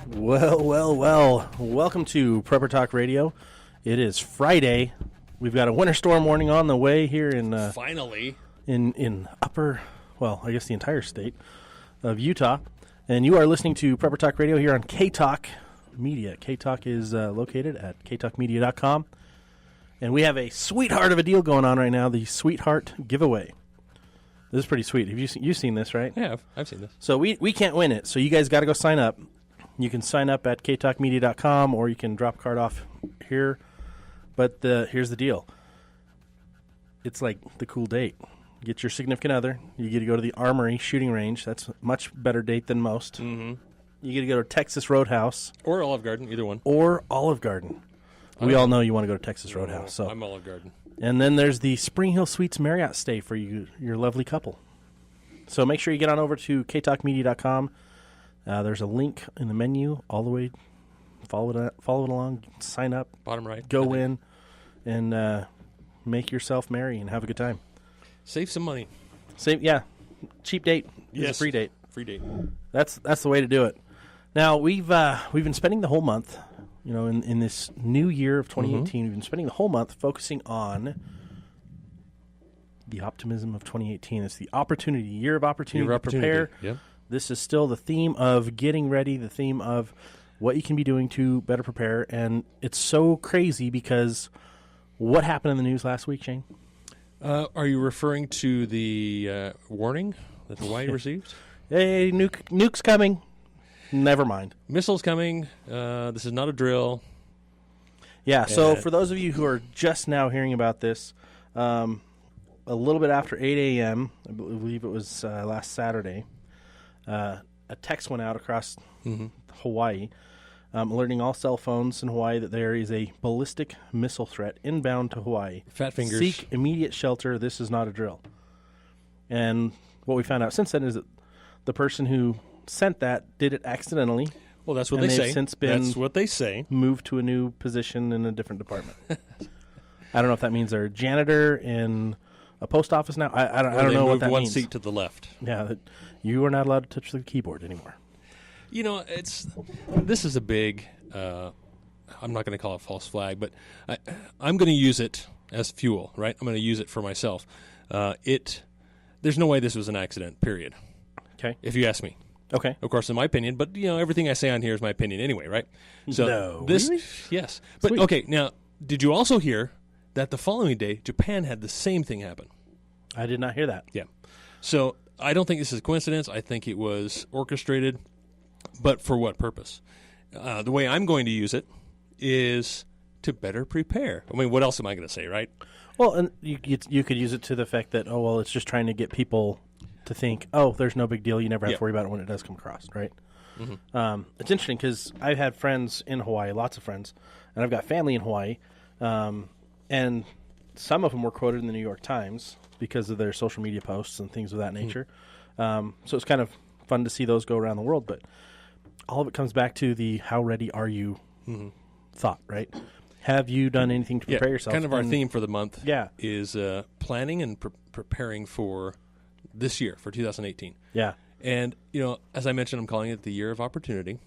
Well. Welcome to Prepper Talk Radio. It is Friday. We've got a winter storm warning on the way here in finally in upper, well, I guess the entire state of Utah. And you are listening to Prepper Talk Radio here on K-Talk Media. K-Talk is located at ktalkmedia.com. And we have a sweetheart of a deal going on right now, the Sweetheart Giveaway. This is pretty sweet. Have you've seen this, right? Yeah, I've seen this. So we can't win it, so you guys got to go sign up. You can sign up at ktalkmedia.com, or you can drop a card off here. But here's the deal. It's like the cool date. Get your significant other. You get to go to the Armory shooting range. That's a much better date than most. Mm-hmm. You get to go to Texas Roadhouse. Or Olive Garden, either one. Or Olive Garden. We all know you want to go to Texas Roadhouse. So I'm Olive Garden. And then there's the Spring Hill Suites Marriott stay for your lovely couple. So make sure you get on over to ktalkmedia.com. There's a link in the menu all the way. Follow it along. Sign up. Bottom right. Go in and make yourself merry and have a good time. Save some money. Cheap date. Yes. A free date. Free date. That's the way to do it. Now we've been spending the whole month, in this new year of 2018. We've been spending the whole month focusing on the optimism of 2018. It's the year of opportunity to prepare. Yep. This is still the theme of getting ready, the theme of what you can be doing to better prepare. And it's so crazy because what happened in the news last week, Shane? Are you referring to the warning that Hawaii received? Hey, nuke's coming. Never mind. Missiles coming. This is not a drill. Yeah, so for those of you who are just now hearing about this, a little bit after 8 a.m., I believe it was last Saturday, a text went out across Hawaii, alerting all cell phones in Hawaii that there is a ballistic missile threat inbound to Hawaii. Fat fingers. Seek immediate shelter. This is not a drill. And what we found out since then is that the person who sent that did it accidentally. Well, that's what they say. Since been that's what they say. Moved to a new position in a different department. I don't know if that means they're a janitor in a post office now. I don't know what that means. One seat to the left. Yeah, that you are not allowed to touch the keyboard anymore. This is a big. I'm not going to call it false flag, but I'm going to use it as fuel. Right, I'm going to use it for myself. There's no way this was an accident. Period. Okay. If you ask me. Okay. Of course, in my opinion, but everything I say on here is my opinion anyway, right? So no. This, really? Yes. But Sweet. Okay, now, did you also hear that the following day Japan had the same thing happen? I did not hear that. Yeah. So I don't think this is a coincidence. I think it was orchestrated, but for what purpose? The way I'm going to use it is to better prepare. I mean, what else am I going to say, right? Well, and you could use it to the fact that, it's just trying to get people to think, there's no big deal. You never have to worry about it when it does come across, right? Mm-hmm. It's interesting because I've had friends in Hawaii, lots of friends, and I've got family in Hawaii, and some of them were quoted in the New York Times because of their social media posts and things of that nature. So it's kind of fun to see those go around the world, but all of it comes back to the how ready are you thought, right? Have you done anything to prepare yourself? Kind of our theme for the month is planning and preparing for this year, for 2018. Yeah. And, as I mentioned, I'm calling it the year of opportunity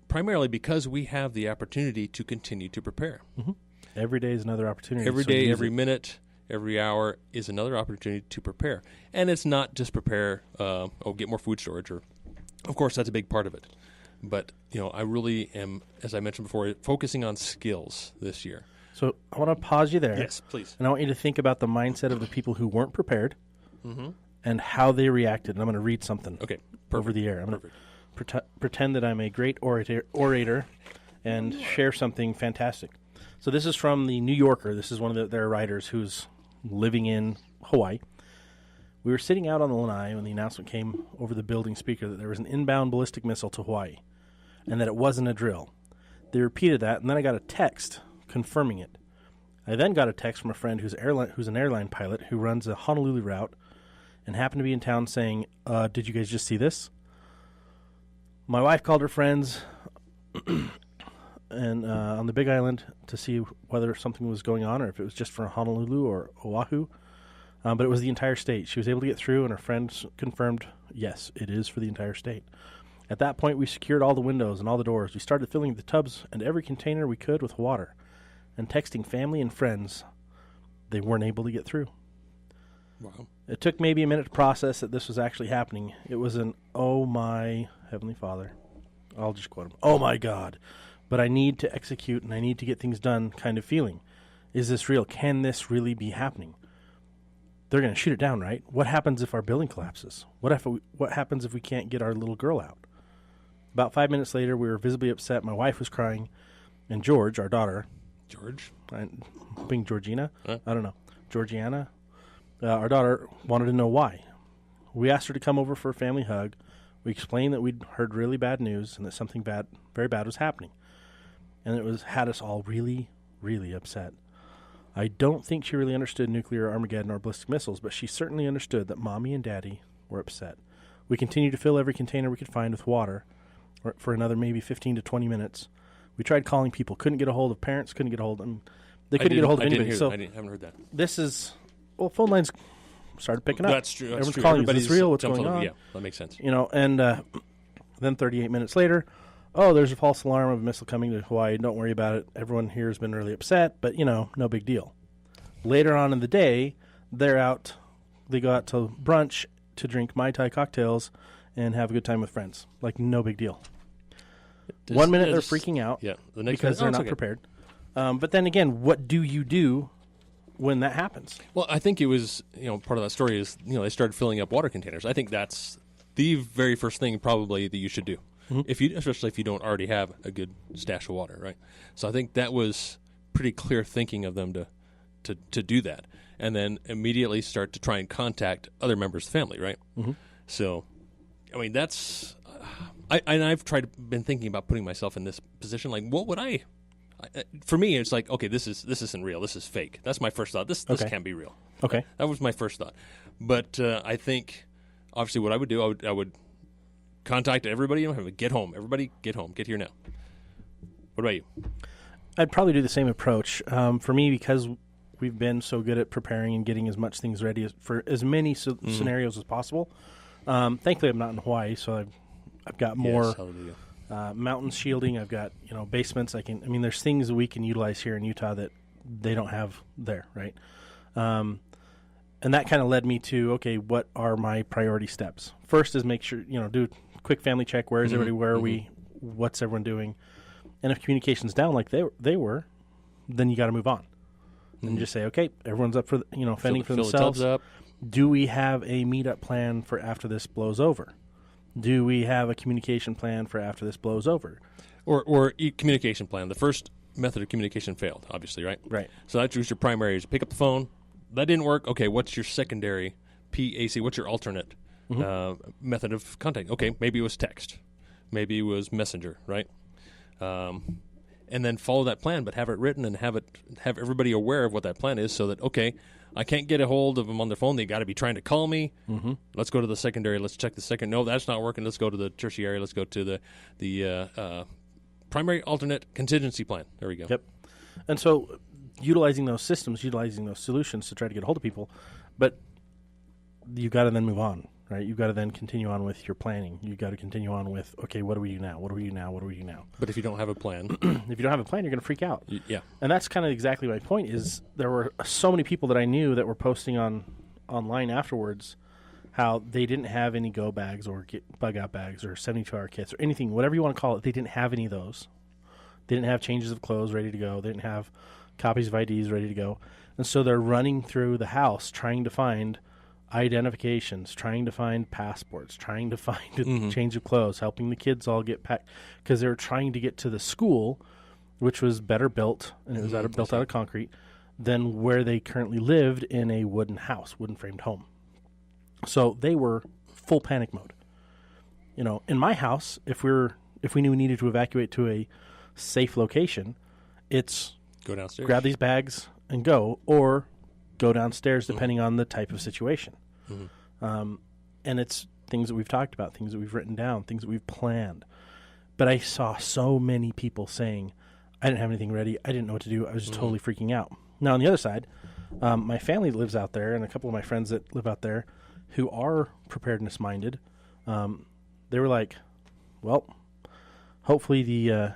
primarily because we have the opportunity to continue to prepare. Mm-hmm. Every day is another opportunity. Every day, every minute, every hour is another opportunity to prepare. And it's not just prepare, get more food storage. Of course, that's a big part of it. But, I really am, as I mentioned before, focusing on skills this year. So I want to pause you there. Yes, please. And I want you to think about the mindset of the people who weren't prepared and how they reacted. And I'm going to read something over the air. I'm going to pretend that I'm a great orator and share something fantastic. So this is from the New Yorker. This is one of their writers who's living in Hawaii. We were sitting out on the lanai when the announcement came over the building speaker that there was an inbound ballistic missile to Hawaii and that it wasn't a drill. They repeated that, and then I got a text confirming it. I then got a text from a friend who's an airline pilot who runs a Honolulu route and happened to be in town saying, did you guys just see this? My wife called her friends and on the Big Island to see whether something was going on or if it was just for Honolulu or Oahu. But it was the entire state. She was able to get through, and her friends confirmed, yes, it is for the entire state. At that point, we secured all the windows and all the doors. We started filling the tubs and every container we could with water and texting family and friends. They weren't able to get through. Wow. It took maybe a minute to process that this was actually happening. It was an, oh my Heavenly Father. I'll just quote him. Oh my God. But I need to execute and I need to get things done kind of feeling. Is this real? Can this really be happening? They're going to shoot it down, right? What happens if our building collapses? What happens if we can't get our little girl out? About 5 minutes later, we were visibly upset. My wife was crying. And George, our daughter. George? I'm being Georgina? I don't know. Georgiana? Our daughter wanted to know why. We asked her to come over for a family hug. We explained that we'd heard really bad news and that something bad, very bad was happening. And it had us all really, really upset. I don't think she really understood nuclear Armageddon or ballistic missiles, but she certainly understood that Mommy and Daddy were upset. We continued to fill every container we could find with water for another maybe 15 to 20 minutes. We tried calling people, couldn't get a hold of parents, couldn't get a hold of them. They couldn't get a hold of anybody. I haven't heard that. This is, phone lines started picking up. That's true. Everyone's calling, is this real? What's going on? Yeah, that makes sense. And then 38 minutes later, there's a false alarm of a missile coming to Hawaii. Don't worry about it. Everyone here has been really upset, but, no big deal. Later on in the day, they go out to brunch to drink Mai Tai cocktails and have a good time with friends. Like, no big deal. 1 minute, they're freaking out the next because they're not prepared. But then again, what do you do when that happens? Well, I think it was, part of that story is, they started filling up water containers. I think that's the very first thing probably that you should do, especially if you don't already have a good stash of water, right? So I think that was pretty clear thinking of them to do that, and then immediately start to try and contact other members of the family, right? Mm-hmm. So, I mean, that's I've been thinking about putting myself in this position. Like, what would I? For me, it's like, okay, this isn't real. This is fake. That's my first thought. This can't be real. Okay, that was my first thought. But I think, obviously, what I would do, I would contact everybody. Get home. Everybody, get home. Get here now. What about you? I'd probably do the same approach. For me, because we've been so good at preparing and getting as much things ready for as many scenarios as possible. Thankfully, I'm not in Hawaii, so I've got more mountain shielding. I've got basements. There's things that we can utilize here in Utah that they don't have there, right? And that kind of led me to, okay, what are my priority steps? First is make sure do a quick family check. Where is everybody? Where are we? What's everyone doing? And if communication's down like they were, then you got to move on. And just say, okay, everyone's up for fending for themselves. The tubs up. Do we have a meetup plan for after this blows over? Do we have a communication plan for after this blows over? Or communication plan. The first method of communication failed, obviously, right? Right. So that's your primary is pick up the phone. That didn't work. Okay, what's your secondary PAC? What's your alternate method of contact? Okay, maybe it was text. Maybe it was messenger, right? And then follow that plan, but have it written and have everybody aware of what that plan is so that, okay, I can't get a hold of them on their phone. They got to be trying to call me. Mm-hmm. Let's go to the secondary. Let's check the second. No, that's not working. Let's go to the tertiary. Let's go to the primary alternate contingency plan. There we go. Yep. And so utilizing those systems, utilizing those solutions to try to get a hold of people, but you've got to then move on, right? You've got to then continue on with your planning. You've got to continue on with, okay, what do we do now? What do we do now? What do we do now? But if you don't have a plan. If you don't have a plan, you're going to freak out. Yeah. And that's kind of exactly my point is there were so many people that I knew that were posting online afterwards how they didn't have any go bags or bug out bags or 72-hour kits or anything, whatever you want to call it. They didn't have any of those. They didn't have changes of clothes ready to go. They didn't have copies of IDs ready to go. And so they're running through the house trying to find identifications, trying to find passports, trying to find a change of clothes, helping the kids all get packed because they were trying to get to the school, which was better built, and it was built out of concrete, than where they currently lived in a wooden house, wooden framed home. So they were full panic mode. In my house, if we knew we needed to evacuate to a safe location, it's go downstairs, grab these bags and go, or go downstairs depending on the type of situation. And it's things that we've talked about, things that we've written down, things that we've planned. But I saw so many people saying, I didn't have anything ready. I didn't know what to do. I was just totally freaking out. Now, on the other side, my family lives out there, and a couple of my friends that live out there who are preparedness-minded, they were like, well, hopefully the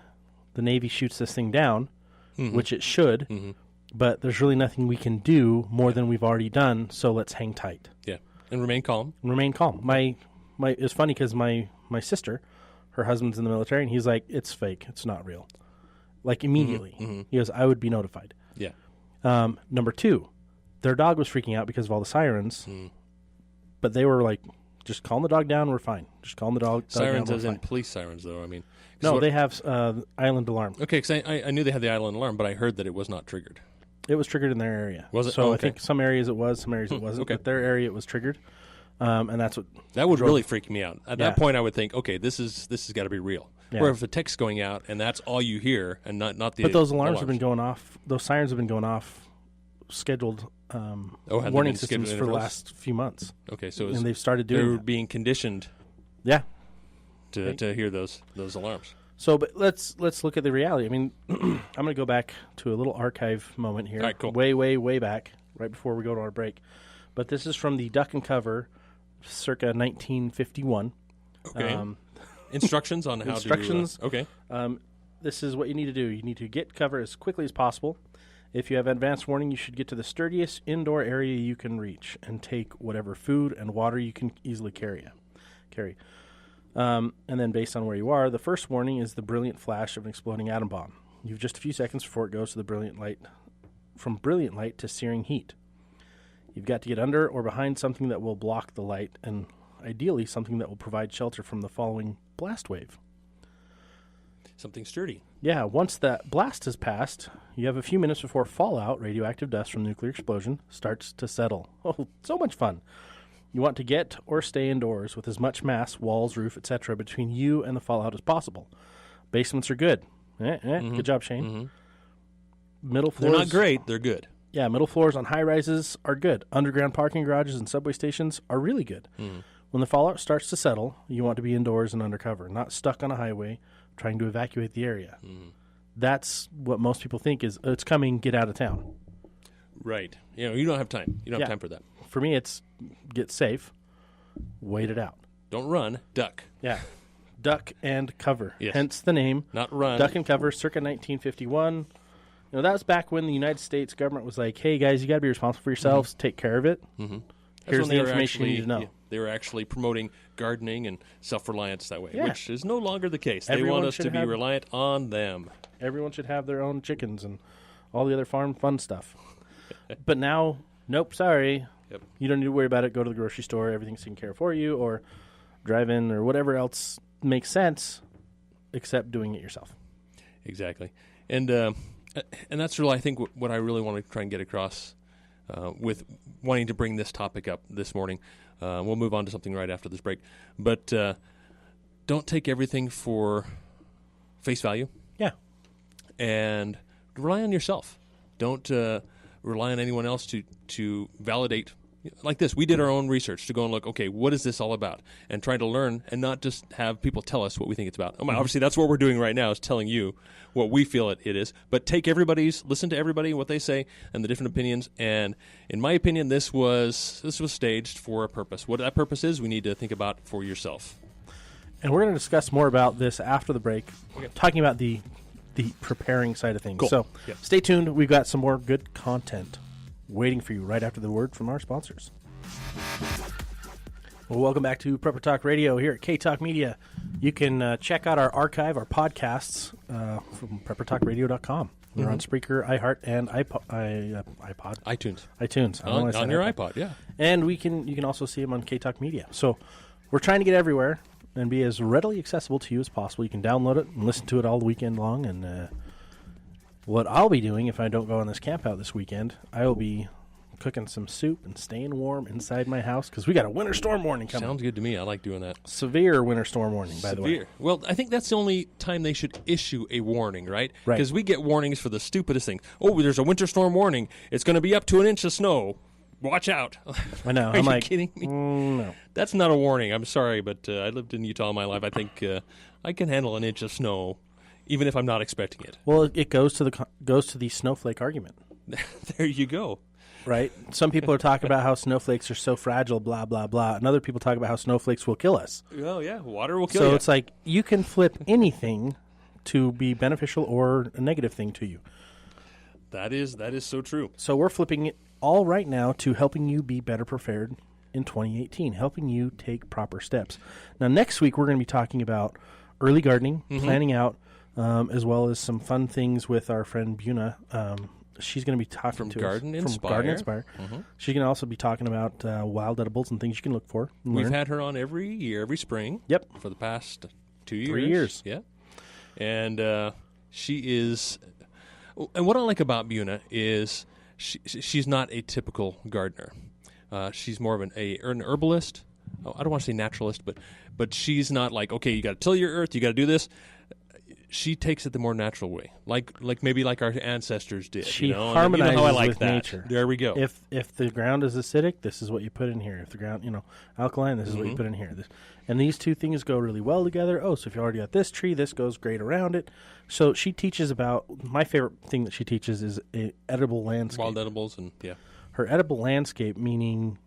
Navy shoots this thing down, which it should, but there's really nothing we can do more than we've already done, so let's hang tight. Yeah, and remain calm. Remain calm. It's funny because my sister, her husband's in the military, and he's like, it's fake. It's not real. Like, immediately. He goes, I would be notified. Yeah. Number 2, their dog was freaking out because of all the sirens, but they were like, just calm the dog down, we're fine. Just calm the dog sirens down, as in police sirens, though, I mean. No, they have island alarm. Okay, because I knew they had the island alarm, but I heard that it was not triggered. It was triggered in their area. Was it? So okay. I think some areas it was, some areas it wasn't. Okay. But their area it was triggered, and that's what that would really freak me out. At that point, I would think, okay, this has got to be real. Yeah. Where if the text's going out and that's all you hear, and not the but those alarms have been going off. Those sirens have been going off. Scheduled warning systems for the last few months. Okay, so and they've started doing. They're being conditioned. Yeah. To hear those alarms. So, but let's look at the reality. I mean, I'm going to go back to a little archive moment here. All right, cool. Way back, right before we go to our break. But this is from the Duck and Cover, circa 1951. Okay. Instructions on how to... Okay. This is what you need to do. You need to get cover as quickly as possible. If you have advance warning, you should get to the sturdiest indoor area you can reach and take whatever food and water you can easily carry. And then based on where you are, the first warning is the brilliant flash of an exploding atom bomb. You have just a few seconds before it goes to the brilliant light, from brilliant light to searing heat. You've got to get under or behind something that will block the light, and ideally something that will provide shelter from the following blast wave. Something sturdy. Yeah, once that blast has passed, you have a few minutes before fallout, radioactive dust from nuclear explosion, starts to settle. Oh, so much fun. You want to get or stay indoors with as much mass, walls, roof, etc., between you and the fallout as possible. Basements are good. Good job, Shane. Middle floors... They're not great, they're good. Yeah, middle floors on high-rises are good. Underground parking garages and subway stations are really good. When the fallout starts to settle, you want to be indoors and undercover, not stuck on a highway trying to evacuate the area. That's what most people think is, it's coming, get out of town. Right. You don't have time. You don't have time for that. For me, it's get safe, wait it out. Don't run, duck. Yeah. Duck and cover. Yes. Hence the name. Not run. Duck and cover, circa 1951. That was back when the United States government was like, hey, guys, you got to be responsible for yourselves. Take care of it. Here's the information you need to know. Yeah, they were actually promoting gardening and self-reliance that way, which is no longer the case. They want us to be reliant on them. Everyone should have their own chickens and all the other farm fun stuff. But now, nope, sorry. Yep. You don't need to worry about it. Go to the grocery store. Everything's taken care of for you, or drive in, or whatever else makes sense, except doing it yourself. Exactly. And that's really, I think, what I really want to try and get across with wanting to bring this topic up this morning. We'll move on to something right after this break. But don't take everything for face value. Yeah. And rely on yourself. Don't rely on anyone else to validate. Like this, we did our own research to go and look, okay, what is this all about? And try to learn and not just have people tell us what we think it's about. Obviously, that's what we're doing right now is telling you what we feel it is. But listen to everybody, what they say, and the different opinions. And in my opinion, this was staged for a purpose. What that purpose is, we need to think about for yourself. And we're going to discuss more about this after the break, talking about the preparing side of things. Cool. So stay tuned. We've got some more good content waiting for you right after the word from our sponsors. Well, welcome back to Prepper Talk Radio here at K-Talk Media. You can check out our archive, our podcasts from preppertalkradio.com. We're on Spreaker, iHeart, and iPod. iTunes. On your iPod, yeah. And you can also see them on K-Talk Media. So we're trying to get everywhere and be as readily accessible to you as possible. You can download it and listen to it all the weekend long. And what I'll be doing if I don't go on this camp out this weekend, I will be cooking some soup and staying warm inside my house because we got a winter storm warning coming. Sounds good to me. I like doing that. Severe winter storm warning, by the way. Well, I think that's the only time they should issue a warning, right? Because we get warnings for the stupidest things. Oh, there's a winter storm warning. It's going to be up to an inch of snow. Watch out. I know. Are you kidding me? No. That's not a warning. I'm sorry, but I lived in Utah all my life. I think I can handle an inch of snow, even if I'm not expecting it. Well, it goes to the snowflake argument. There you go. right? Some people are talking about how snowflakes are so fragile, blah, blah, blah. And other people talk about how snowflakes will kill us. Oh, yeah. Water will kill you. So it's like you can flip anything to be beneficial or a negative thing to you. That is so true. So we're flipping it all right now to helping you be better prepared in 2018, helping you take proper steps. Now, next week, we're going to be talking about early gardening, planning out, as well as some fun things with our friend Buna. She's going to be talking to Garden us Inspire. from Garden Inspire. She's going to also be talking about wild edibles and things you can look for. We've had her on every year, every spring. Yep. For the past 2 years. 3 years. Yeah. And she is... And what I like about Buna is she's not a typical gardener. She's more of an herbalist. I don't want to say naturalist, but she's not like, okay, you got to till your earth, you got to do this. She takes it the more natural way, like maybe like our ancestors did. She and harmonizes you know how I like with that. nature. There we go. If the ground is acidic, this is what you put in here. If the ground, alkaline, this is what you put in here. And these two things go really well together. Oh, so if you already got this tree, this goes great around it. So she teaches about, my favorite thing that she teaches is edible landscape. Wild edibles and, yeah. Her edible landscape, meaning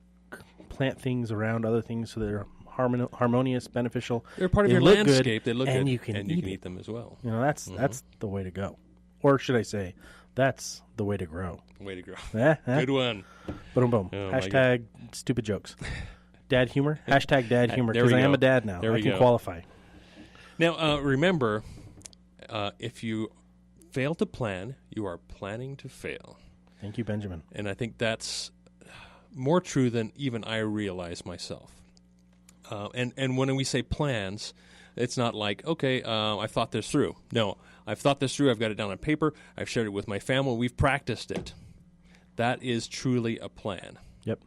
plant things around other things so they're harmonious, beneficial. They're part of your landscape. They look good. And you can eat them as well. That's the way to go. Or should I say, that's the way to grow. Way to grow. Good one. Boom, boom. Oh, Hashtag stupid jokes. Dad humor. Hashtag dad humor. Because I am a dad now. I can qualify. Now, remember, if you fail to plan, you are planning to fail. Thank you, Benjamin. And I think that's more true than even I realize myself. And when we say plans, it's not like, okay, I've thought this through. No, I've thought this through. I've got it down on paper. I've shared it with my family. We've practiced it. That is truly a plan. Yep.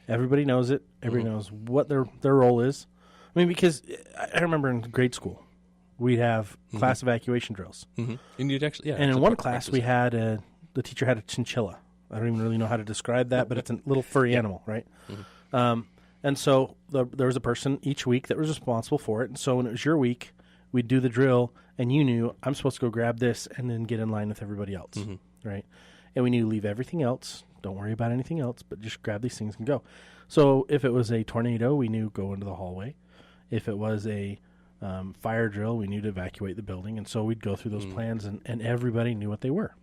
Everybody knows it. Everybody knows what their role is. I mean, because I remember in grade school, we'd have class evacuation drills. And you'd actually, and in one class, we had the teacher had a chinchilla. I don't even really know how to describe that, but it's a little furry animal, right? And so there was a person each week that was responsible for it. And so when it was your week, we'd do the drill, and you knew, I'm supposed to go grab this and then get in line with everybody else, right? And we knew, leave everything else. Don't worry about anything else, but just grab these things and go. So if it was a tornado, we knew go into the hallway. If it was a fire drill, we knew to evacuate the building. And so we'd go through those plans, and everybody knew what they were.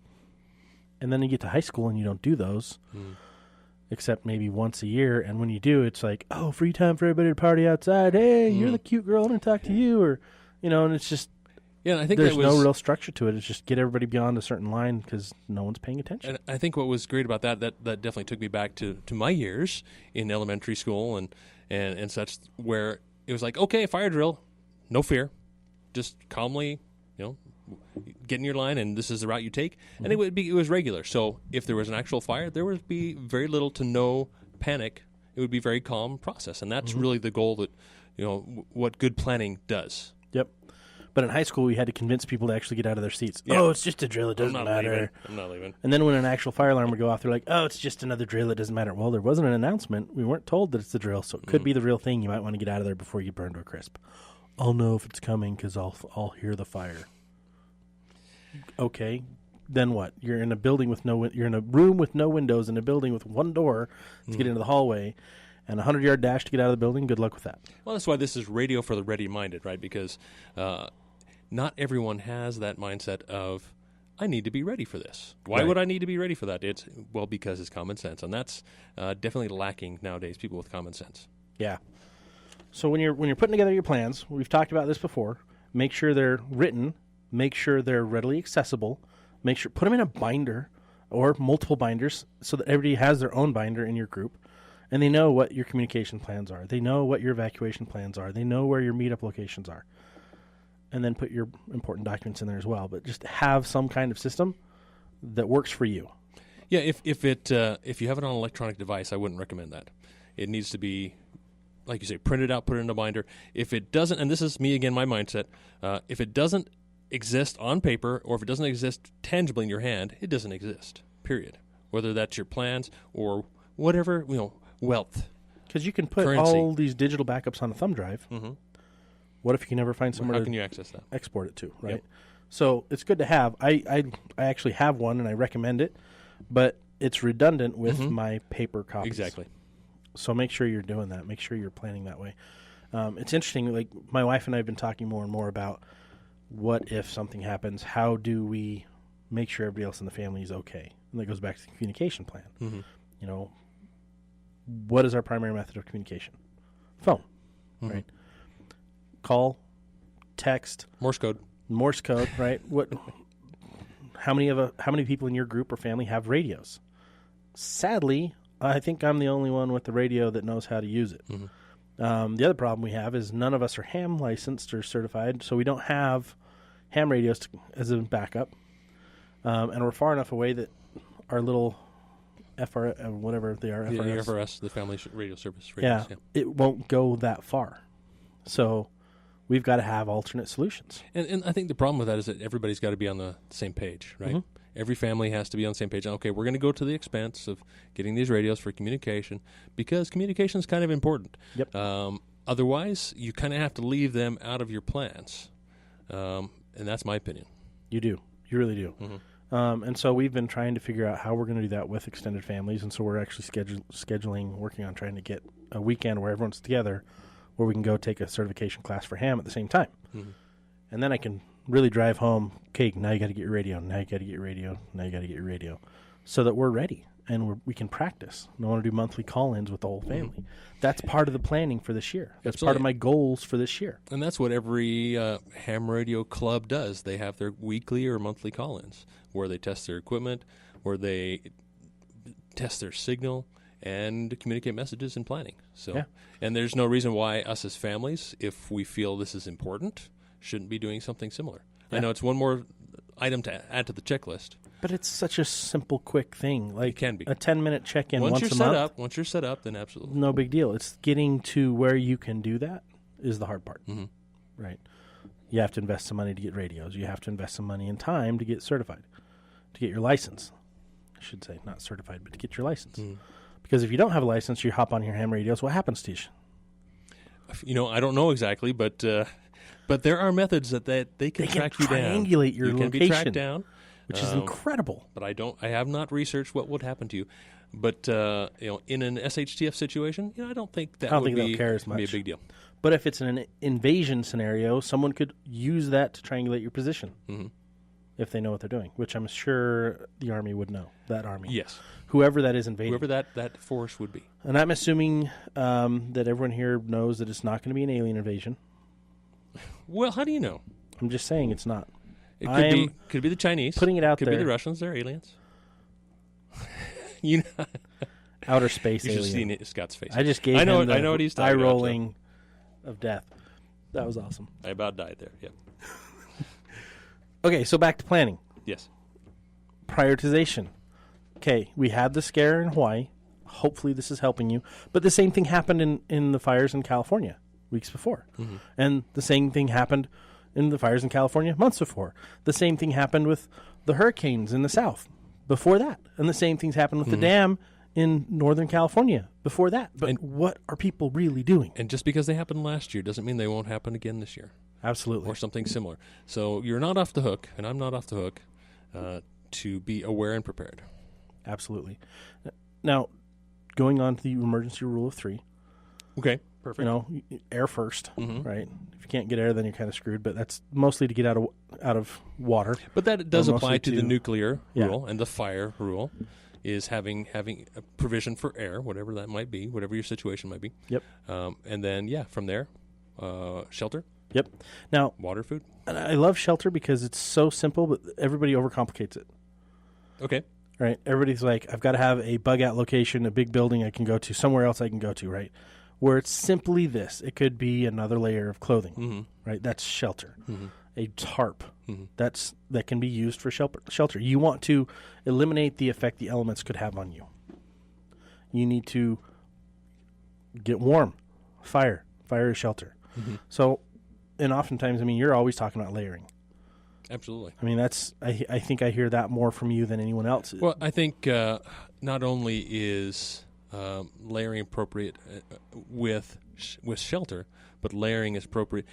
And then you get to high school, and you don't do those. Except maybe once a year, and when you do, it's like, oh, free time for everybody to party outside. Hey, you're the cute girl. I'm going to talk to you, or and it's just I think there's no real structure to it. It's just get everybody beyond a certain line because no one's paying attention. And I think what was great about that definitely took me back to my years in elementary school and such, where it was like, okay, fire drill, no fear, just calmly, get in your line, and this is the route you take. And it was regular. So if there was an actual fire, there would be very little to no panic. It would be a very calm process, and that's really the goal that what good planning does. Yep. But in high school, we had to convince people to actually get out of their seats. Yeah. Oh, it's just a drill. It doesn't matter. I'm not leaving. And then when an actual fire alarm would go off, they're like, oh, it's just another drill. It doesn't matter. Well, there wasn't an announcement. We weren't told that it's the drill, so it could be the real thing. You might want to get out of there before you get burned to a crisp. I'll know if it's coming because I'll hear the fire. Okay, then what? You're in a building with you're in a room with no windows in a building with one door to get into the hallway, and a 100-yard dash to get out of the building. Good luck with that. Well, that's why this is radio for the ready-minded, right? Because not everyone has that mindset of, I need to be ready for this. Why would I need to be ready for that? Because it's common sense, and that's definitely lacking nowadays. People with common sense. Yeah. So when you're putting together your plans, we've talked about this before. Make sure they're written. Make sure they're readily accessible. Put them in a binder or multiple binders so that everybody has their own binder in your group, and they know what your communication plans are. They know what your evacuation plans are. They know where your meetup locations are. And then put your important documents in there as well. But just have some kind of system that works for you. Yeah, if you have it on an electronic device, I wouldn't recommend that. It needs to be, like you say, print it out, put it in a binder. If it doesn't, and this is me again, my mindset, if it doesn't exist on paper, or if it doesn't exist tangibly in your hand, it doesn't exist, period. Whether that's your plans or whatever, wealth. Because you can put all these digital backups on a thumb drive. What if you can never find somewhere How can you access that? Export it to, right? Yep. So it's good to have. I actually have one, and I recommend it. But it's redundant with my paper copies. Exactly. So make sure you're doing that. Make sure you're planning that way. It's interesting. Like my wife and I have been talking more and more about what if something happens. How do we make sure everybody else in the family is okay? And that goes back to the communication plan. You know, what is our primary method of communication? Phone, right? Call, text, Morse code, right? How many people in your group or family have radios? Sadly, I think I'm the only one with the radio that knows how to use it. The other problem we have is none of us are ham licensed or certified, so we don't have ham radios as a backup. And we're far enough away that our little whatever they are, FRS, the Family Radio Service radios, it won't go that far. So we've got to have alternate solutions. And I think the problem with that is that everybody's got to be on the same page, right? Every family has to be on the same page. Okay, we're going to go to the expense of getting these radios for communication because communication is kind of important. Yep. Otherwise, you kind of have to leave them out of your plans. And that's my opinion. You do. You really do. And so we've been trying to figure out how we're going to do that with extended families. And so we're actually working on trying to get a weekend where everyone's together where we can go take a certification class for ham at the same time. And then I can really drive home, okay, now you got to get your radio, now you got to get your radio, now you got to get your radio, so that we're ready and we can practice. And I want to do monthly call-ins with the whole family. That's part of the planning for this year. That's part of my goals for this year. And that's what every ham radio club does. They have their weekly or monthly call-ins where they test their equipment, where they test their signal, and communicate messages and planning. So, and there's no reason why us as families, if we feel this is important, shouldn't be doing something similar. I know it's one more item to add to the checklist. But it's such a simple, quick thing. Like it can be. A 10-minute check-in once a month. Once you're set up, then absolutely. No big deal. It's getting to where you can do that is the hard part. Right. You have to invest some money to get radios. You have to invest some money and time to get certified, to get your license. I should say, not certified, but to get your license. Because if you don't have a license, you hop on your ham radios, what happens to you? You know, I don't know exactly, but there are methods that they can track you down. Triangulate your location. You can be tracked down. Which is incredible. But I have not researched what would happen to you. But in an SHTF situation, I don't think that would be a big deal. But if it's an invasion scenario, someone could use that to triangulate your position if they know what they're doing, which I'm sure the Army would know. That Army, yes, whoever that is invading, whoever that force would be. And I'm assuming that everyone here knows that it's not going to be an alien invasion. Well, how do you know? I'm just saying it's not. It could be the Chinese. Putting it out could there. Could be the Russians. They're aliens. Outer space alien. You should see Scott's face. I just gave him the I know what he's talking eye rolling of death. That was awesome. I about died there, yeah. Okay, so back to planning. Yes. Prioritization. Okay, we had the scare in Hawaii. Hopefully this is helping you. But the same thing happened in the fires in California weeks before. And the same thing happened in the fires in California months before. The same thing happened with the hurricanes in the south before that. And the same things happened with the dam in Northern California before that. But what are people really doing? And just because they happened last year doesn't mean they won't happen again this year. Absolutely. Or something similar. So you're not off the hook, and I'm not off the hook, to be aware and prepared. Absolutely. Now, going on to the emergency rule of 3. Okay. Perfect. Air first, right? If you can't get air, then you're kind of screwed. But that's mostly to get out of water. But that does apply to the nuclear rule and the fire rule, is having a provision for air, whatever that might be, whatever your situation might be. Yep. And then from there, shelter. Yep. Now, water, food. And I love shelter because it's so simple, but everybody overcomplicates it. Okay. Right. Everybody's like, I've got to have a bug out location, a big building I can go to, somewhere else I can go to, right? Where it's simply this. It could be another layer of clothing, right? That's shelter. A tarp. That can be used for shelter. You want to eliminate the effect the elements could have on you. You need to get warm. Fire. Fire is shelter. So, and oftentimes, you're always talking about layering. Absolutely. I think I hear that more from you than anyone else. Well, I think not only is layering appropriate with shelter, but layering is appropriate.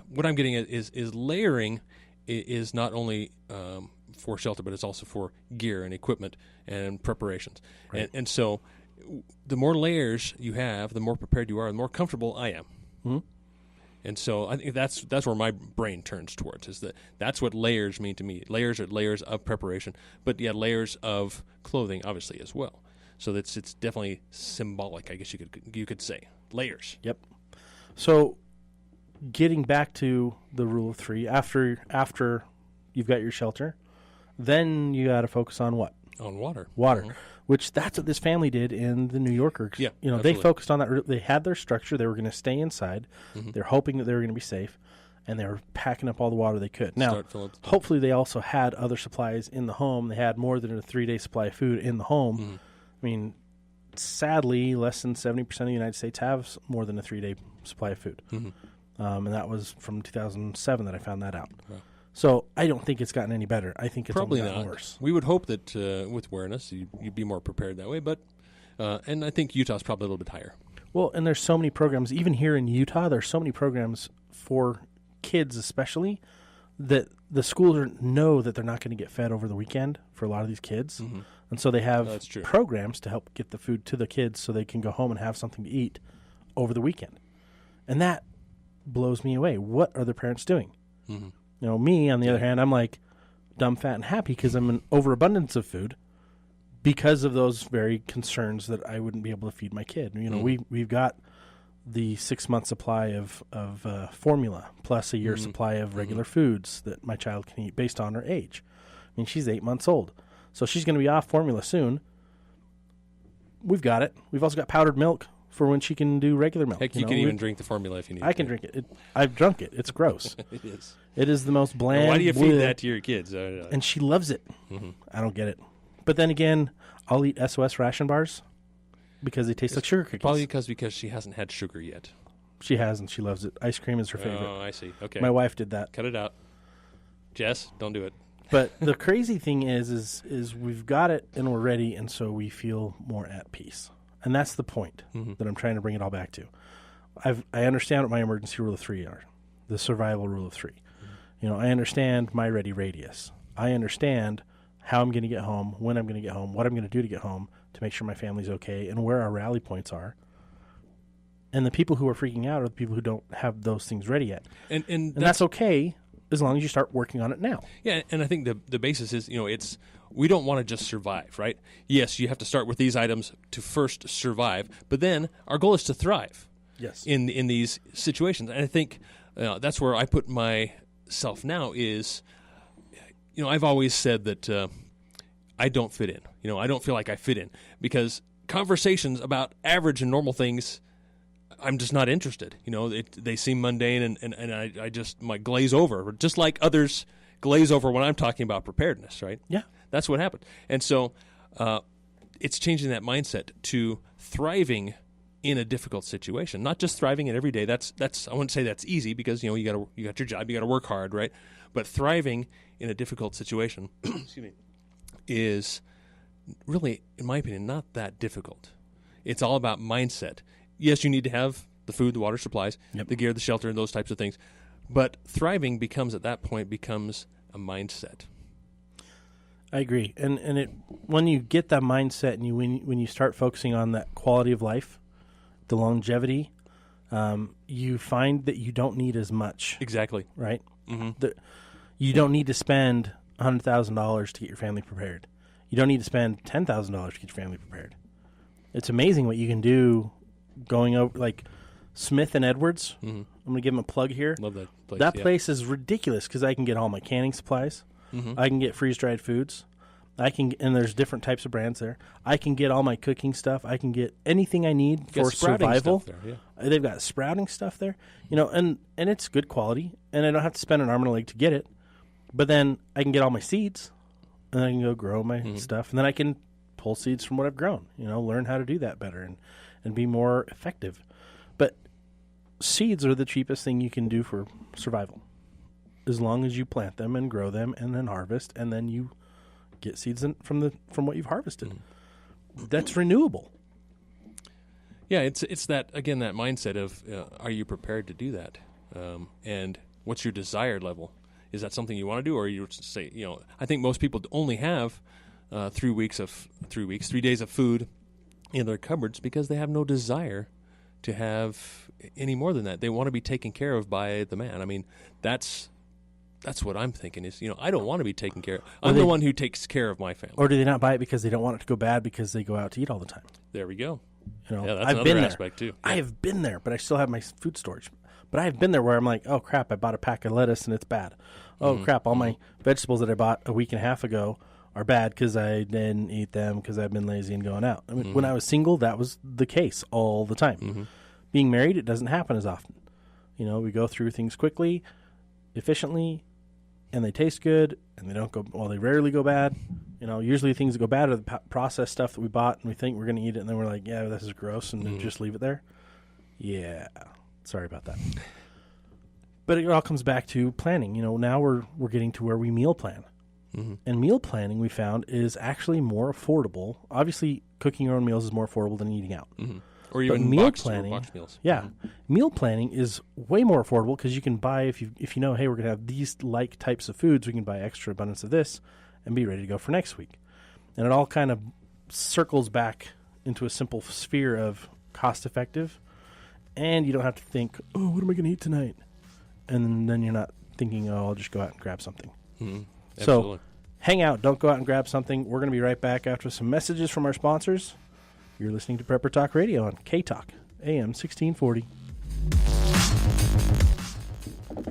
What I'm getting at is layering is not only for shelter, but it's also for gear and equipment and preparations. Right. And so the more layers you have, the more prepared you are, the more comfortable I am. Mm-hmm. And so I think that's where my brain turns towards, is that's what layers mean to me. Layers are layers of preparation, but layers of clothing obviously as well. So it's definitely symbolic, I guess you could say. Layers. Yep. So getting back to the rule of three, after you've got your shelter, then you got to focus on what? On water. Water. Mm-hmm. Which that's what this family did in the New Yorker. Yeah, they focused on that. They had their structure. They were going to stay inside. Mm-hmm. They're hoping that they were going to be safe, and they were packing up all the water they could. Now, hopefully they also had other supplies in the home. They had more than a 3-day supply of food in the home. Mm-hmm. I mean, sadly, less than 70% of the United States have more than a 3-day supply of food. Mm-hmm. And that was from 2007 that I found that out. Wow. So I don't think it's gotten any better. I think it's probably only gotten not worse. We would hope that with awareness, you'd be more prepared that way. But and I think Utah's probably a little bit higher. Well, and there's so many programs, even here in Utah, there's so many programs for kids especially, that the schools know that they're not going to get fed over the weekend for a lot of these kids. Mm-hmm. And so they have That's true. programs to help get the food to the kids so they can go home and have something to eat over the weekend. And that blows me away. What are the parents doing? Mm-hmm. Me, on the other hand, I'm like dumb, fat, and happy because I'm an overabundance of food because of those very concerns that I wouldn't be able to feed my kid. We've got the 6-month supply of formula plus a year supply of regular foods that my child can eat based on her age. I mean, she's 8 months old, so she's going to be off formula soon. We've got it. We've also got powdered milk for when she can do regular milk. Heck, you can even drink the formula if you need. I can drink it. I've drunk it. It's gross. It is. It is the most bland. Why do you feed that to your kids? And she loves it. Mm-hmm. I don't get it. But then again, I'll eat SOS ration bars because they taste like sugar cookies. Probably because she hasn't had sugar yet. She has, and she loves it. Ice cream is her favorite. Oh, I see. Okay. My wife did that. Cut it out. Jess, don't do it. But the crazy thing is we've got it and we're ready, and so we feel more at peace. And that's the point that I'm trying to bring it all back to. I understand what my emergency rule of three are, the survival rule of three. I understand my ready radius. I understand how I'm going to get home, when I'm going to get home, what I'm going to do to get home to make sure my family's okay, and where our rally points are. And the people who are freaking out are the people who don't have those things ready yet. And that's okay as long as you start working on it now. Yeah, and I think the basis is, we don't want to just survive, right? Yes, you have to start with these items to first survive, but then our goal is to thrive. Yes. In these situations. And I think that's where I put myself now is, I've always said that I don't fit in. I don't feel like I fit in because conversations about average and normal things, I'm just not interested. They seem mundane and I just might glaze over, just like others glaze over when I'm talking about preparedness, right? Yeah. That's what happened. And so it's changing that mindset to thriving in a difficult situation, not just thriving in every day. That's I wouldn't say that's easy because you got your job, you got to work hard, right? But thriving in a difficult situation, excuse me, is really, in my opinion, not that difficult. It's all about mindset. Yes, you need to have the food, the water supplies, the gear, the shelter, and those types of things. But thriving at that point becomes a mindset. I agree, and when you get that mindset and when you start focusing on that quality of life, the longevity, you find that you don't need as much. Exactly. Right? Mm-hmm. You don't need to spend $100,000 to get your family prepared. You don't need to spend $10,000 to get your family prepared. It's amazing what you can do going over, like Smith and Edwards. Mm-hmm. I'm going to give them a plug here. Love that place. That place is ridiculous because I can get all my canning supplies. Mm-hmm. I can get freeze-dried foods. And there's different types of brands there. I can get all my cooking stuff. I can get anything I need for survival. There, yeah. They've got sprouting stuff there, and it's good quality, and I don't have to spend an arm and a leg to get it. But then I can get all my seeds, and then I can go grow my stuff, and then I can pull seeds from what I've grown. Learn how to do that better and be more effective. But seeds are the cheapest thing you can do for survival, as long as you plant them and grow them and then harvest, and then you get seeds from what you've harvested. That's renewable. Yeah, it's that, again, that mindset of are you prepared to do that, and what's your desired level? Is that something you want to do, or you say, I think most people only have 3 days of food in their cupboards because they have no desire to have any more than that. They want to be taken care of by the man. I mean, that's what I'm thinking is, I don't want to be taken care of. I'm the one who takes care of my family. Or do they not buy it because they don't want it to go bad because they go out to eat all the time? There we go. Yeah, that's another aspect too. I have been there, but I still have my food storage. But I have been there where I'm like, oh crap, I bought a pack of lettuce and it's bad. Oh crap, all my vegetables that I bought a week and a half ago are bad because I didn't eat them because I've been lazy and going out. I mean, when I was single, that was the case all the time. Being married, it doesn't happen as often. We go through things quickly, efficiently, and they taste good, and they don't go. Well, they rarely go bad. Usually things that go bad are the processed stuff that we bought, and we think we're going to eat it, and then we're like, yeah, this is gross, and then just leave it there. Yeah, sorry about that. But it all comes back to planning. Now we're getting to where we meal plan, and meal planning we found is actually more affordable. Obviously, cooking your own meals is more affordable than eating out. Or even meal boxed planning, meals. Yeah, meal planning is way more affordable because you can buy if you know, hey, we're gonna have these types of foods, we can buy extra abundance of this and be ready to go for next week. And it all kind of circles back into a simple sphere of cost effective, and you don't have to think, oh, what am I gonna eat tonight? And then you're not thinking, oh, I'll just go out and grab something. So hang out, don't go out and grab something. We're gonna be right back after some messages from our sponsors. You're listening to Prepper Talk Radio on K-Talk, AM 1640.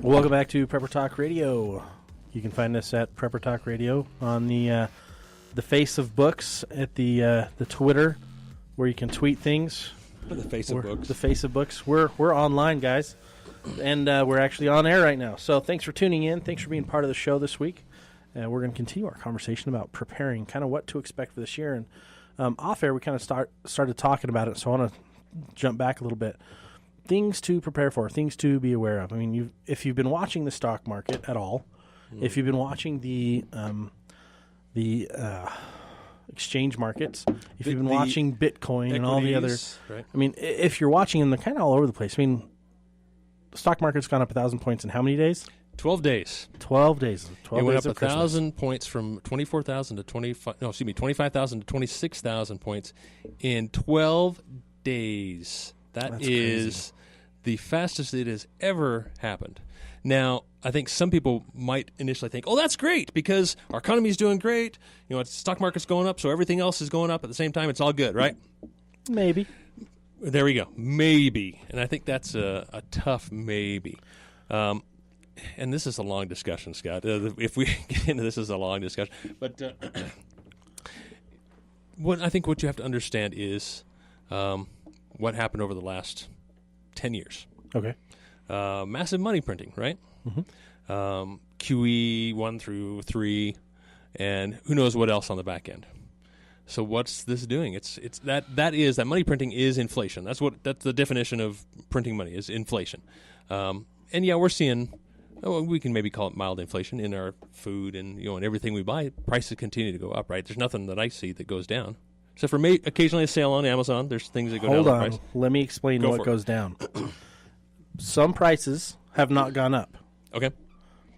Welcome back to Prepper Talk Radio. You can find us at Prepper Talk Radio on the face of books, at the Twitter, where you can tweet things. The face of books. The face of books. We're online, guys, and we're actually on air right now. So thanks for tuning in. Thanks for being part of the show this week. We're going to continue our conversation about preparing, kind of what to expect for this year. And off air, we kind of started talking about it, so I want to jump back a little bit. Things to prepare for, things to be aware of. I mean, if you've been watching the stock market at all, if you've been watching the exchange markets, if you've been watching Bitcoin and all the other, right. I mean, if you're watching them, they're kind of all over the place. I mean, the stock market's gone up 1,000 points in how many days? 12 days. 12 days. 12 it went days up 1,000 points from 24,000 to 25,000 to 26,000 points in 12 days. That's is crazy. The fastest it has ever happened. Now, I think some people might initially think, oh, that's great because our economy is doing great. The stock market's going up, so everything else is going up at the same time. It's all good, right? Maybe. There we go. Maybe. And I think that's a tough maybe. And this is a long discussion, Scott. If we get into this, is a long discussion. But what you have to understand is what happened over the last 10 years. Okay. Massive money printing, right? QE 1 through 3, and who knows what else on the back end. So what's this doing? It's that money printing is inflation. That's the definition of printing money is inflation. And yeah, we're seeing. We can maybe call it mild inflation in our food and and everything we buy. Prices continue to go up, right? There's nothing that I see that goes down. Except for occasionally a sale on Amazon. There's things that go down. Hold on. Price. Let me explain what goes down. Some prices have not gone up. Okay.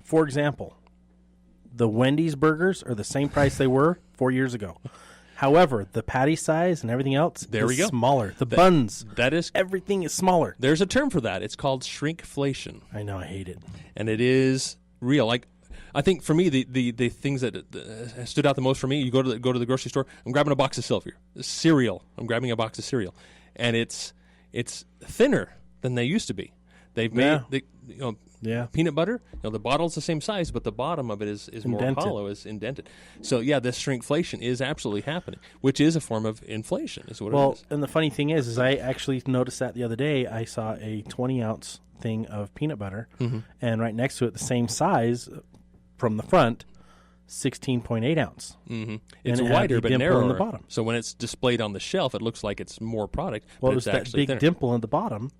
For example, the Wendy's burgers are the same price they were 4 years ago. However, the patty size and everything else is smaller. The buns, everything is smaller. There's a term for that. It's called shrinkflation. I know, I hate it. And it is real. Like, I think for me, the things that stood out the most for me, you go to the grocery store, I'm grabbing a box of cereal. I'm grabbing a box of cereal. And it's thinner than they used to be. They've made peanut butter. The bottle's the same size, but the bottom of it is more hollow, is indented. So yeah, this shrinkflation is absolutely happening, which is a form of inflation. Is what it is. Well, and the funny thing is I actually noticed that the other day. I saw a 20-ounce thing of peanut butter, and right next to it, the same size from the front, 16.8 ounce. It's wider but narrower in the bottom. So when it's displayed on the shelf, it looks like it's more product. Well, but it's that big thinner. dimple in the bottom,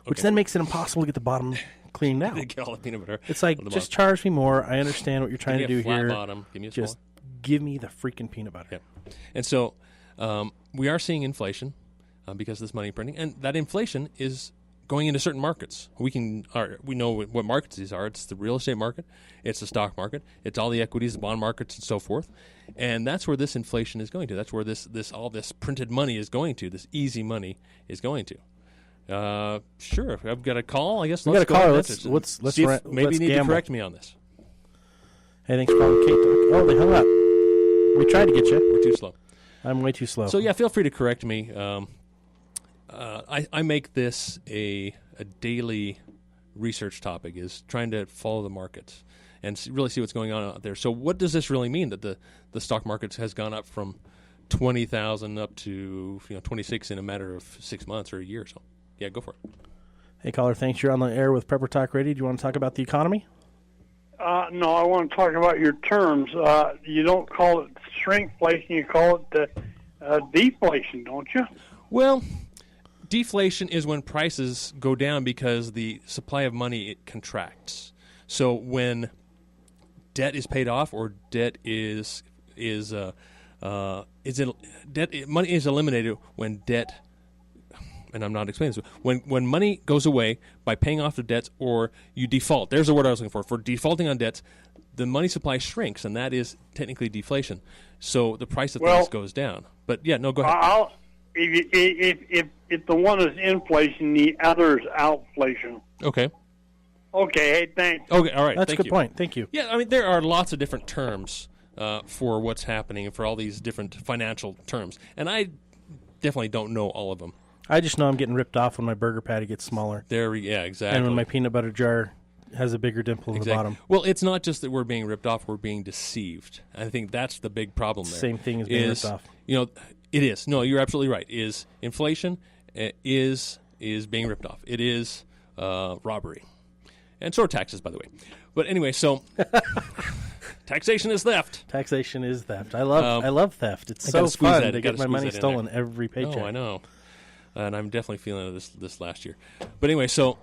which then makes it impossible to get the bottom cleaned out. Get all the peanut butter. It's like, just charge me more. I understand what you're trying to do here. Bottom. Give me a just give me the freaking peanut butter. Yeah. And so we are seeing inflation because of this money printing, and that inflation is going into certain markets. We know what markets these are. It's the real estate market, it's the stock market, it's all the equities, the bond markets, and so forth. And that's where this inflation is going to. That's where all this printed money is going to. This easy money is going to. Sure, I've got a call. I guess we got a call. Let's see if maybe you need gamble. to correct me on this. Hey, thanks for calling Kate. Oh, they hung up. We tried to get you. We're too slow. I'm way too slow. So yeah, feel free to correct me. I make this a daily research topic, is trying to follow the markets and really see what's going on out there. So what does this really mean that the stock market has gone up from 20,000 up to 26 in a matter of 6 months or a year or so? Yeah, go for it. Hey, caller, thanks. You're on the air with Prepper Talk Radio. Do you want to talk about the economy? No, I want to talk about your terms. You don't call it shrinkflation, you call it deflation, don't you? Well, deflation is when prices go down because the supply of money, it contracts. So when debt is paid off or debt money is eliminated when debt, and I'm not explaining this, when money goes away by paying off the debts or you default. There's the word I was looking for. For defaulting on debts, the money supply shrinks, and that is technically deflation. So the price of things goes down. But yeah, no, go ahead. If the one is inflation, the other is outflation. Okay. Okay, hey, thanks. Okay, all right. That's a good point. Thank you. Yeah, I mean, there are lots of different terms for what's happening and for all these different financial terms. And I definitely don't know all of them. I just know I'm getting ripped off when my burger patty gets smaller. Yeah, exactly. And when my peanut butter jar has a bigger dimple in the bottom. Well, it's not just that we're being ripped off, we're being deceived. I think that's the big problem there. Same thing as being ripped off. It is. No, you're absolutely right. Inflation is being ripped off. It is robbery. And so are taxes, by the way. But anyway, so taxation is theft. Taxation is theft. I love theft. It's so fun to get my money stolen every paycheck. Oh, I know. And I'm definitely feeling it this last year. But anyway, so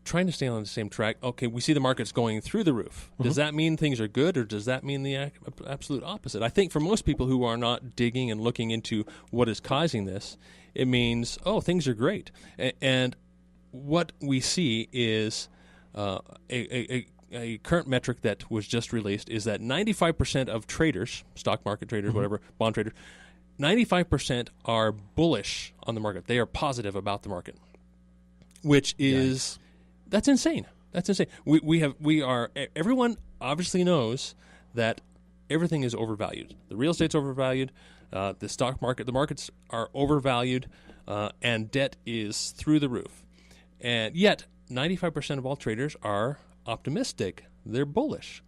trying to stay on the same track. Okay, we see the market's going through the roof. Does that mean things are good, or does that mean the absolute opposite? I think for most people who are not digging and looking into what is causing this, it means, things are great. And what we see is a current metric that was just released is that 95% of traders, stock market traders, whatever, bond traders, 95% are bullish on the market. They are positive about the market, which is that's insane. That's insane. Everyone obviously knows that everything is overvalued. The real estate's overvalued. The stock market, the markets are overvalued, and debt is through the roof. And yet, 95% of all traders are optimistic. They're bullish.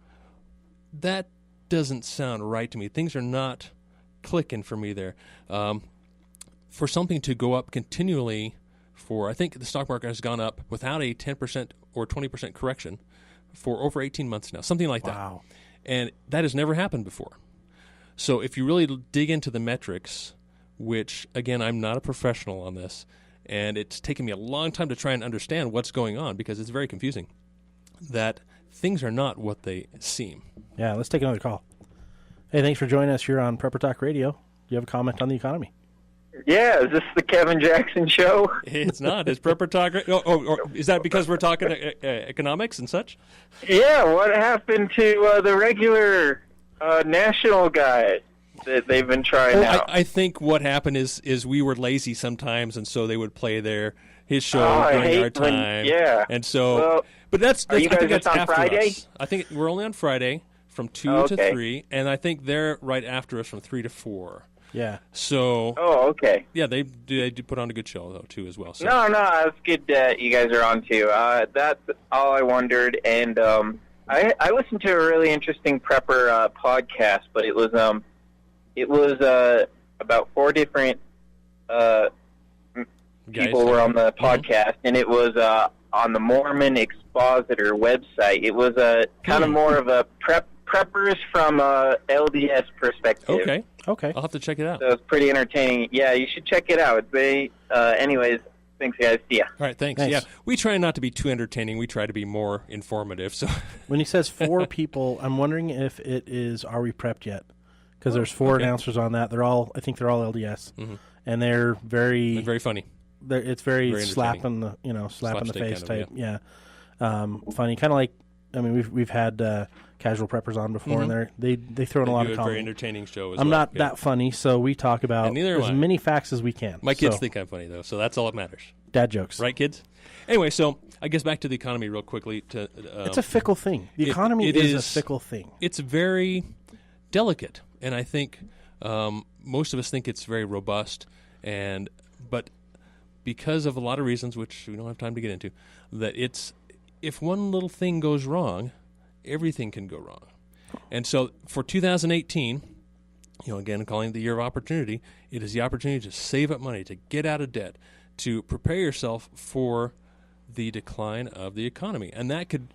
That doesn't sound right to me. Things are not clicking for me there. For something to go up continually I think the stock market has gone up without a 10% or 20% correction for over 18 months now, something like that. Wow. And that has never happened before. So if you really dig into the metrics, which, again, I'm not a professional on this, and it's taken me a long time to try and understand what's going on because it's very confusing, that things are not what they seem. Yeah, let's take another call. Hey, thanks for joining us here on Prepper Talk Radio. Do you have a comment on the economy? Yeah, is this the Kevin Jackson show? It's not. It's Prepper Talk Radio. Or is that because we're talking economics and such? Yeah, what happened to the regular national guy that they've been trying out? I think what happened is we were lazy sometimes, and so they would play his show during our time. And so, but that's are you guys just on Friday? Us. I think we're only on Friday from 2 to 3, and I think they're right after us from 3 to 4. Yeah. So. Oh, okay. Yeah, they do put on a good show though too as well. So. No, it's good that you guys are on too. That's all I wondered, and I listened to a really interesting prepper podcast, but it was about 4 different people were on the podcast, and it was on the Mormon Expositor website. It was kind of more of a preppers from LDS perspective. Okay. I'll have to check it out. So it's pretty entertaining. Yeah, you should check it out. Anyways, thanks, guys. See ya. All right, thanks. Yeah, we try not to be too entertaining. We try to be more informative. So when he says 4 people, I'm wondering if it is Are We Prepped Yet? Because there's 4 announcers on that. I think they're all LDS, and they're very funny. it's very slap in the face type. Yeah. Funny, kind of like. I mean, we've had casual preppers on before, and they throw in a lot of comedy. Very entertaining show. I'm not that funny, so we talk about as many facts as we can. My kids think I'm funny though, so that's all that matters. Dad jokes, right, kids? Anyway, so I guess back to the economy real quickly. It's a fickle thing. The economy is a fickle thing. It's very delicate, and I think most of us think it's very robust, but because of a lot of reasons, which we don't have time to get into, that if one little thing goes wrong, everything can go wrong. And so for 2018, again, calling it the year of opportunity, it is the opportunity to save up money, to get out of debt, to prepare yourself for the decline of the economy. And that can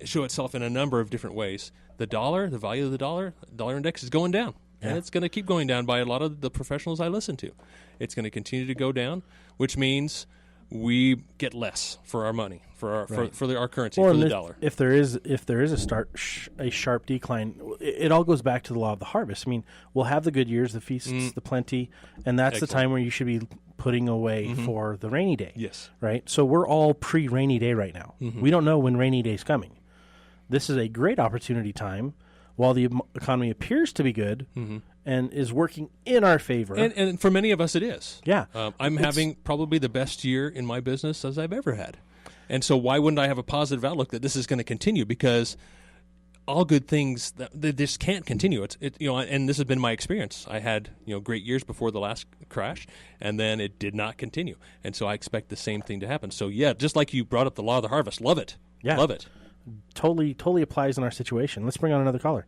show itself in a number of different ways. The value of the dollar index is going down. Yeah. And it's going to keep going down by a lot of the professionals I listen to. It's going to continue to go down, which means we get less for our money, for our currency, for the dollar. If there is a sharp decline, it all goes back to the law of the harvest. I mean, we'll have the good years, the feasts, the plenty, and that's the time where you should be putting away for the rainy day. Yes. Right? So we're all pre-rainy day right now. We don't know when rainy day is coming. This is a great opportunity time while the economy appears to be good and is working in our favor. And for many of us, it is. Yeah. I'm having probably the best year in my business as I've ever had. And so why wouldn't I have a positive outlook that this is going to continue? Because all good things, this can't continue. And this has been my experience. I had great years before the last crash, and then it did not continue. And so I expect the same thing to happen. So, yeah, just like you brought up the law of the harvest, love it. Yeah. Love it. Totally applies in our situation. Let's bring on another caller.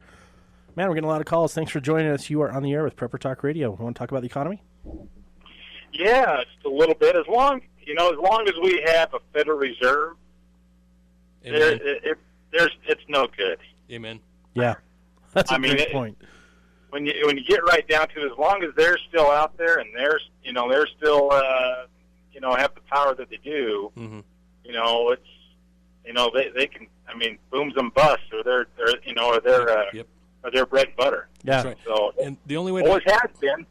Man, we're getting a lot of calls. Thanks for joining us. You are on the air with Prepper Talk Radio. Want to talk about the economy? Yeah, just a little bit. As long as we have a Federal Reserve, it's no good. Amen. Yeah, that's a great point. When you get right down to it, as long as they're still out there and they're still have the power that they do, they can. I mean, booms and busts, or they're bread and butter. Yeah. That's right. So, and the only way always has been.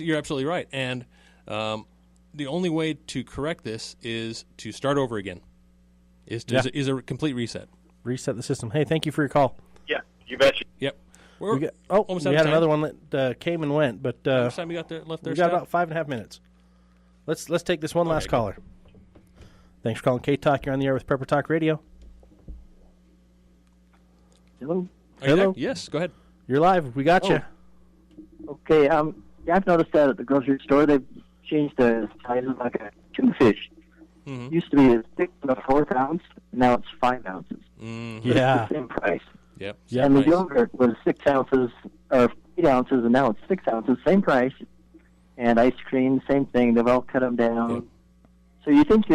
You're absolutely right. And the only way to correct this is to start over again. Is a complete reset. Reset the system. Hey, thank you for your call. Yeah, you betcha. Yep. We had another one that came and went, but how much time we got left there? We got about 5.5 minutes. Let's take this one last caller. Thanks for calling K-Talk. You're on the air with Prepper Talk Radio. Hello? Hello? Yes, go ahead. You're live. We got you. Okay. I've noticed that at the grocery store they've changed the size of like a tuna fish. It used to be a 6 and a 4th ounce. Now it's 5 ounces. Yeah. It's the same price. Yep. And the yogurt was 6 ounces or 8 ounces, and now it's 6 ounces. Same price. And ice cream, same thing. They've all cut them down. Yep. So you think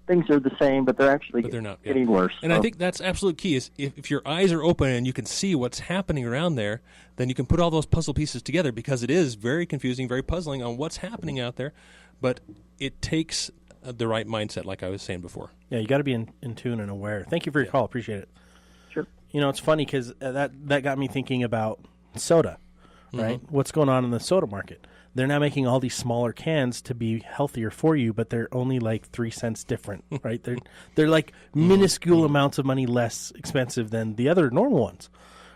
things are the same, but they're actually getting worse. And I think that's absolute key is if your eyes are open and you can see what's happening around there, then you can put all those puzzle pieces together, because it is very confusing, very puzzling on what's happening out there. But it takes the right mindset, like I was saying before. Yeah, you got to be in tune and aware. Thank you for your call. Appreciate it. Sure. It's funny because that got me thinking about soda, right? What's going on in the soda market? They're now making all these smaller cans to be healthier for you, but they're only like 3 cents different, right? They're like minuscule amounts of money less expensive than the other normal ones.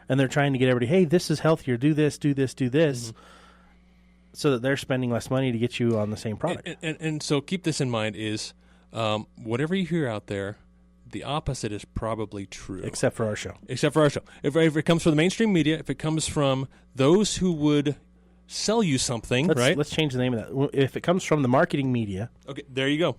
And they're trying to get everybody, hey, this is healthier, do this, so that they're spending less money to get you on the same product. And so keep this in mind is whatever you hear out there, the opposite is probably true. Except for our show. If it comes from the mainstream media, if it comes from those who would sell you something, right? Let's change the name of that. If it comes from the marketing media, okay, there you go.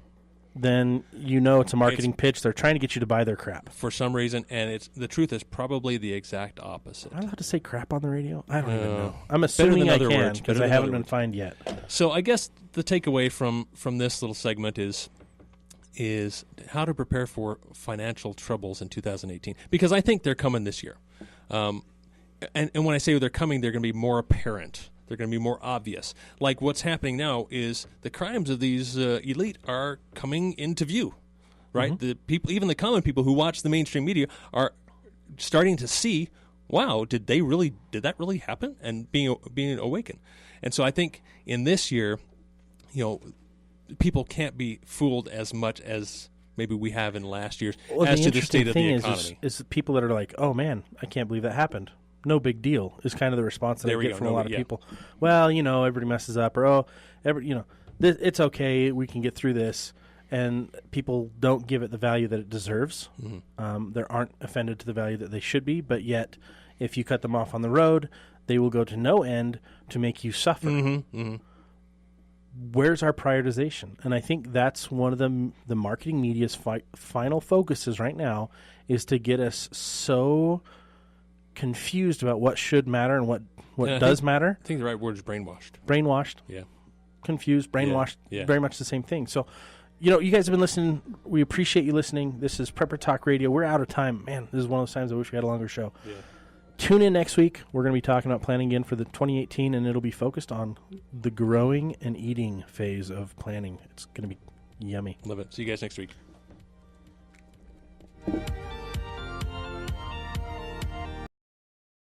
Then it's a marketing pitch. They're trying to get you to buy their crap for some reason, and the truth is probably the exact opposite. Am I allowed to say crap on the radio? I don't even know. I'm assuming I can because I haven't been fined yet. So I guess the takeaway from this little segment is how to prepare for financial troubles in 2018, because I think they're coming this year. And when I say they're coming, they're going to be more apparent. They're going to be more obvious. Like what's happening now is the crimes of these elite are coming into view, right? The people, even the common people who watch the mainstream media, are starting to see wow, did that really happen? And being awakened. And so I think in this year, people can't be fooled as much as maybe we have in last year's as to the state of the economy. Is people that are like, oh man, I can't believe that happened. No big deal is kind of the response that I get from a lot of people. Well, everybody messes up, or it's okay, we can get through this. And people don't give it the value that it deserves. Mm-hmm. They aren't offended to the value that they should be, but yet if you cut them off on the road, they will go to no end to make you suffer. Mm-hmm. Mm-hmm. Where's our prioritization? And I think that's one of the marketing media's final focuses right now, is to get us so confused about what should matter and what does matter. I think the right word is brainwashed. Brainwashed. Yeah. Confused, brainwashed, very much the same thing. So, you guys have been listening. We appreciate you listening. This is Prepper Talk Radio. We're out of time. Man, this is one of those times I wish we had a longer show. Yeah. Tune in next week. We're going to be talking about planning again for the 2018, and it'll be focused on the growing and eating phase of planning. It's going to be yummy. Love it. See you guys next week.